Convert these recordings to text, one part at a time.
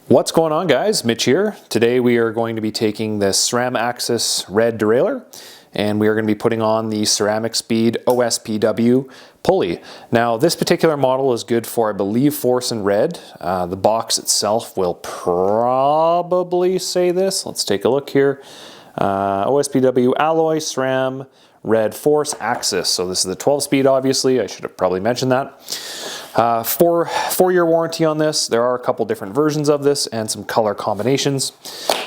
What's going on, guys? Mitch here. Today we are going to be taking the Sram AXS Red derailleur and we are going to be putting on the Ceramicspeed OSPW pulley. Now this particular model is good for, I believe, force and red. The box itself will probably say this. Let's take a look here. OSPW alloy, SRAM, red force, axis. So this is the 12 speed, obviously. I should have probably mentioned that. 4-year warranty on this. There are a couple different versions of this and some color combinations.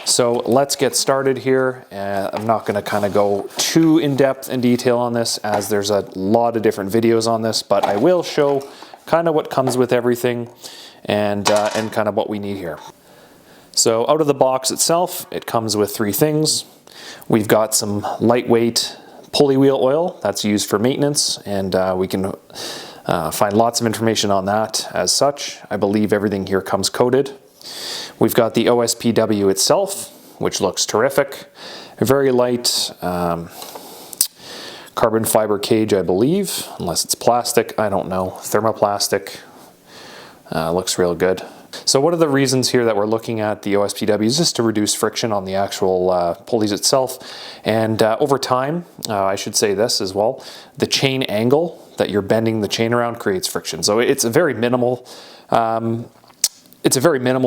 So let's get started here. I'm not going to kind of go too in-depth in detail on this, as there's a lot of different videos on this, but I will show kind of what comes with everything and kind of what we need here. So out of the box itself, it comes with 3 things. We've got some lightweight pulley wheel oil that's used for maintenance, and we can find lots of information on that as such. I believe everything here comes coated. We've got the OSPW itself, which looks terrific. A very light carbon fiber cage, I believe, unless it's plastic, I don't know. Thermoplastic, looks real good. So one of the reasons here that we're looking at the OSPW is just to reduce friction on the actual pulleys itself. And over time, I should say this as well, the chain angle that you're bending the chain around creates friction. So it's a very minimal,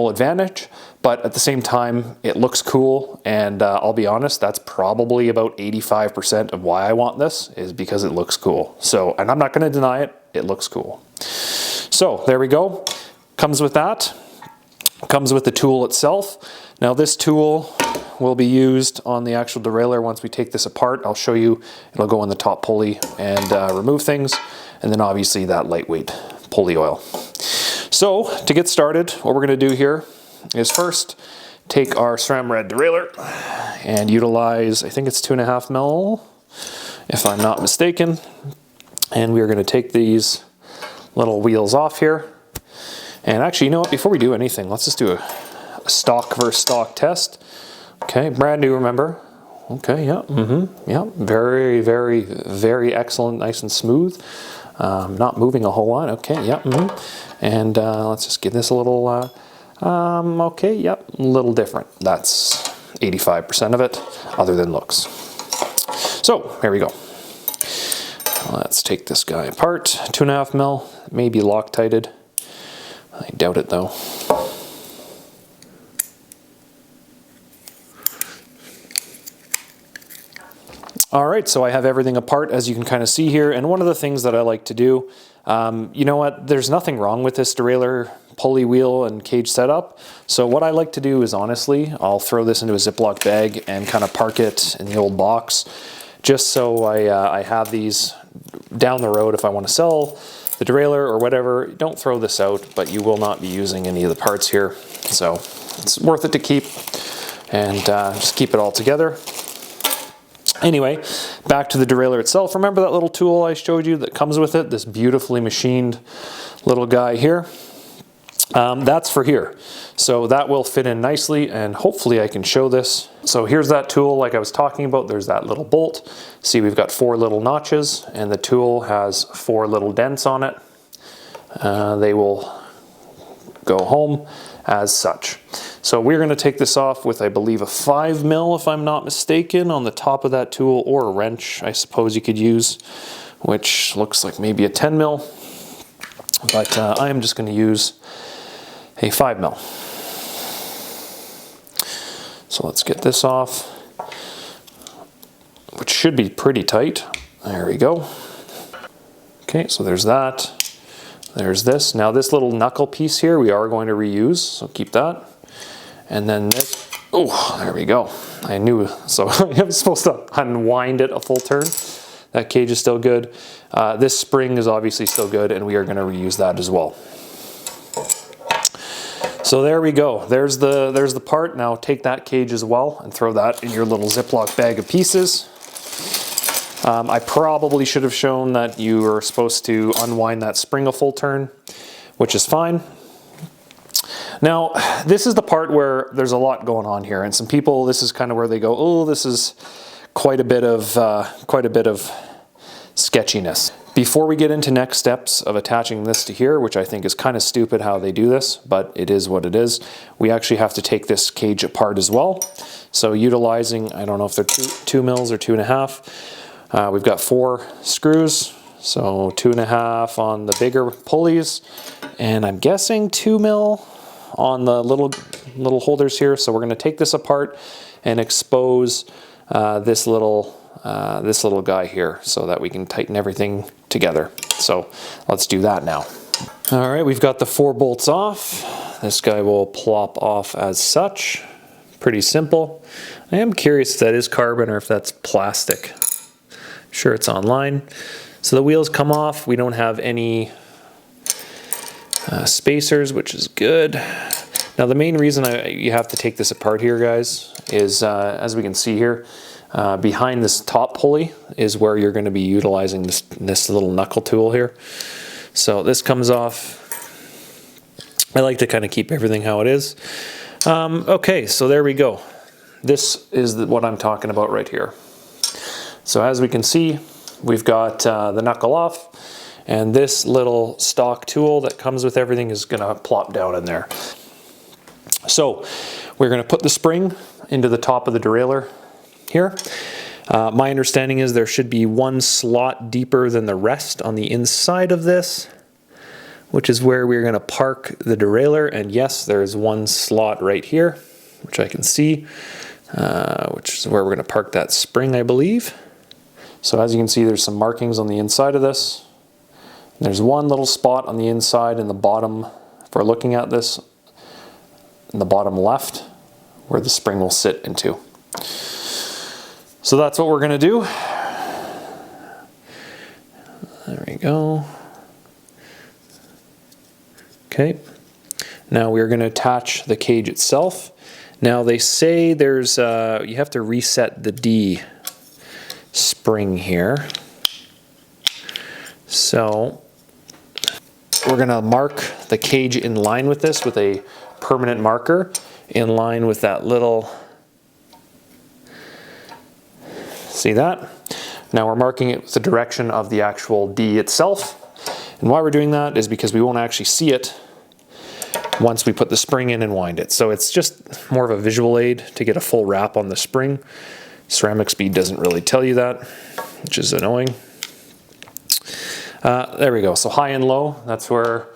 advantage, but at the same time, it looks cool. And I'll be honest, that's probably about 85% of why I want this, is because it looks cool. So, and I'm not going to deny it, it looks cool. So there we go. Comes with that. Comes with the tool itself. Now this tool will be used on the actual derailleur. Once we take this apart, I'll show you. It'll go in the top pulley and remove things, and then obviously that lightweight pulley oil. So to get started, what we're going to do here is first take our SRAM Red derailleur and utilize, I think it's 2.5 mil, if I'm not mistaken, and we're going to take these little wheels off here. And actually, you know what, before we do anything, let's just do a stock versus stock test. Okay, brand new, remember. Okay, yeah, yeah, very, very, very excellent, nice and smooth. Not moving a whole lot, okay, yeah, And let's just give this a little, okay, yep, a little different. That's 85% of it, other than looks. So, here we go. Let's take this guy apart. 2.5 mil, maybe Loctited. I doubt it though. All right, so I have everything apart, as you can kind of see here. And one of the things that I like to do, you know what, there's nothing wrong with this derailleur pulley wheel and cage setup. So what I like to do is, honestly, I'll throw this into a Ziploc bag and kind of park it in the old box, just so I have these down the road if I want to sell the derailleur or whatever. Don't throw this out, but you will not be using any of the parts here. So it's worth it to keep, and just keep it all together. Anyway, back to the derailleur itself. Remember that little tool I showed you that comes with it? This beautifully machined little guy here. That's for here. So that will fit in nicely, and hopefully I can show this. So here's that tool like I was talking about. There's that little bolt. See, we've got 4 little notches, and the tool has 4 little dents on it. They will go home as such. So we're going to take this off with, I believe, a 5 mil, if I'm not mistaken, on the top of that tool, or a wrench, I suppose you could use, which looks like maybe a 10 mil. But I am just going to use a 5 mil. So let's get this off, which should be pretty tight. There we go. Okay, so there's that. There's this. Now this little knuckle piece here we are going to reuse, so keep that. And then this, oh, there we go. I knew, so I'm supposed to unwind it a full turn. That cage is still good. This spring is obviously still good, and we are going to reuse that as well. So there we go. There's the part. Now take that cage as well and throw that in your little Ziploc bag of pieces. I probably should have shown that you are supposed to unwind that spring a full turn, which is fine. Now, this is the part where there's a lot going on here, and some people, this is kind of where they go, oh, this is quite a bit of sketchiness. Before we get into next steps of attaching this to here, which I think is kind of stupid how they do this, but it is what it is, we actually have to take this cage apart as well. So utilizing, I don't know if they're 2 mils or 2.5, we've got 4 screws, so 2.5 on the bigger pulleys, and I'm guessing 2 mil on the little holders here. So we're going to take this apart and expose this little guy here so that we can tighten everything together. So let's do that now. All right, we've got the 4 bolts off. This guy will plop off as such. Pretty simple. I am curious if that is carbon or if that's plastic. Sure, it's online. So the wheels come off. We don't have any spacers, which is good. Now the main reason you have to take this apart here, guys, is as we can see here, behind this top pulley is where you're going to be utilizing this little knuckle tool here. So this comes off. I like to kind of keep everything how it is. Okay, so there we go. This is what I'm talking about right here. So as we can see, we've got the knuckle off, and this little stock tool that comes with everything is going to plop down in there. So we're going to put the spring into the top of the derailleur here. My understanding is there should be 1 slot deeper than the rest on the inside of this, which is where we're going to park the derailleur. And yes, there is 1 slot right here, which I can see, which is where we're going to park that spring, I believe. So as you can see, there's some markings on the inside of this. There's 1 little spot on the inside in the bottom, if we're looking at this, in the bottom left, where the spring will sit into. So that's what we're going to do. There we go. Okay. Now we're going to attach the cage itself. Now they say there's you have to reset the D spring here. So we're going to mark the cage in line with this with a permanent marker in line with that little, see that? Now we're marking it with the direction of the actual D itself. And why we're doing that is because we won't actually see it once we put the spring in and wind it. So it's just more of a visual aid to get a full wrap on the spring. Ceramicspeed doesn't really tell you that, which is annoying. There we go. So high and low, that's where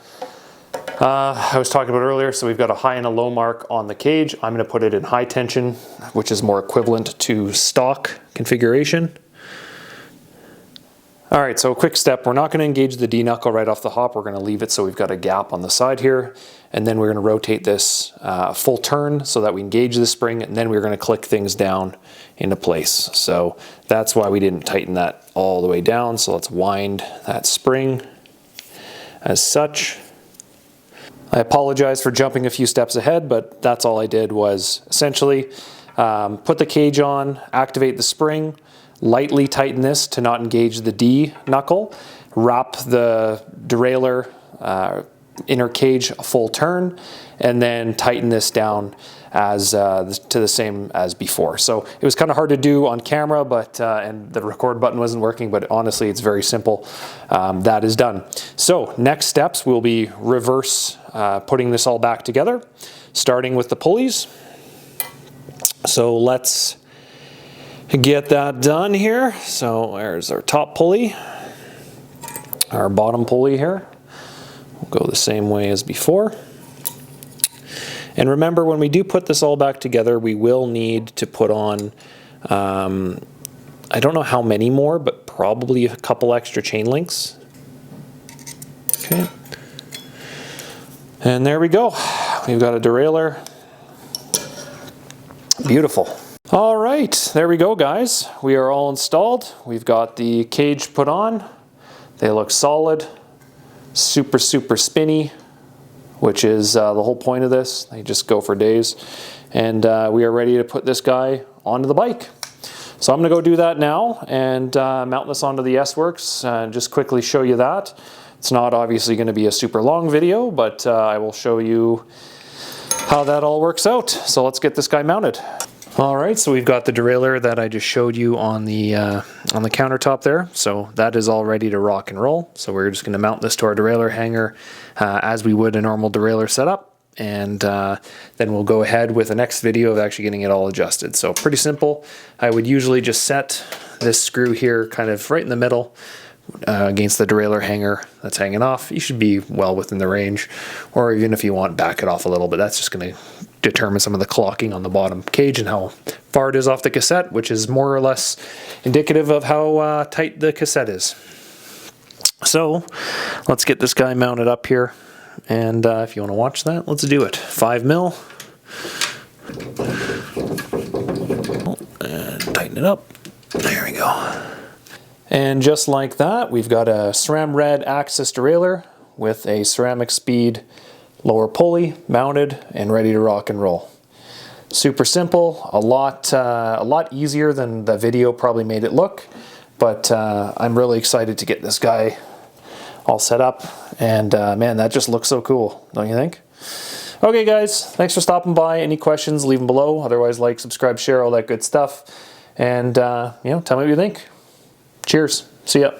I was talking about earlier. So we've got a high and a low mark on the cage. I'm going to put it in high tension, which is more equivalent to stock configuration. All right, so a quick step. We're not going to engage the D knuckle right off the hop. We're going to leave it so we've got a gap on the side here. And then we're going to rotate this full turn so that we engage the spring. And then we're going to click things down into place. So that's why we didn't tighten that all the way down. So let's wind that spring as such. I apologize for jumping a few steps ahead, but that's all I did was essentially put the cage on, activate the spring, lightly tighten this to not engage the D knuckle, wrap the derailleur inner cage a full turn, and then tighten this down as to the same as before. So it was kind of hard to do on camera, but and the record button wasn't working, but honestly it's very simple. That is done. So next steps will be reverse putting this all back together, starting with the pulleys. So let's get that done here. So there's our top pulley, our bottom pulley here. We'll go the same way as before. And remember, when we do put this all back together, we will need to put on, I don't know how many more, but probably a couple extra chain links. Okay. And there we go. We've got a derailleur. Beautiful. All right, there we go, guys. We are all installed. We've got the cage put on. They look solid, super, super spinny, which is the whole point of this. They just go for days. And we are ready to put this guy onto the bike. So I'm gonna go do that now and mount this onto the S-Works and just quickly show you that. It's not obviously gonna be a super long video, but I will show you how that all works out. So let's get this guy mounted. All right, so we've got the derailleur that I just showed you on the countertop there. So that is all ready to rock and roll. So we're just going to mount this to our derailleur hanger as we would a normal derailleur setup. And then we'll go ahead with the next video of actually getting it all adjusted. So pretty simple. I would usually just set this screw here kind of right in the middle against the derailleur hanger that's hanging off. You should be well within the range, or even if you want, back it off a little bit. That's just going to determine some of the clocking on the bottom cage and how far it is off the cassette, which is more or less indicative of how tight the cassette is. So let's get this guy mounted up here, and if you want to watch that, let's do it. 5 mil, and tighten it up. There we go. And just like that, we've got a Sram AXS derailleur with a Ceramicspeed lower pulley mounted and ready to rock and roll. Super simple, a lot easier than the video probably made it look, but I'm really excited to get this guy all set up, and man, that just looks so cool, don't you think? Okay guys, thanks for stopping by. Any questions, leave them below. Otherwise, like, subscribe, share, all that good stuff, and you know, tell me what you think. Cheers. See ya.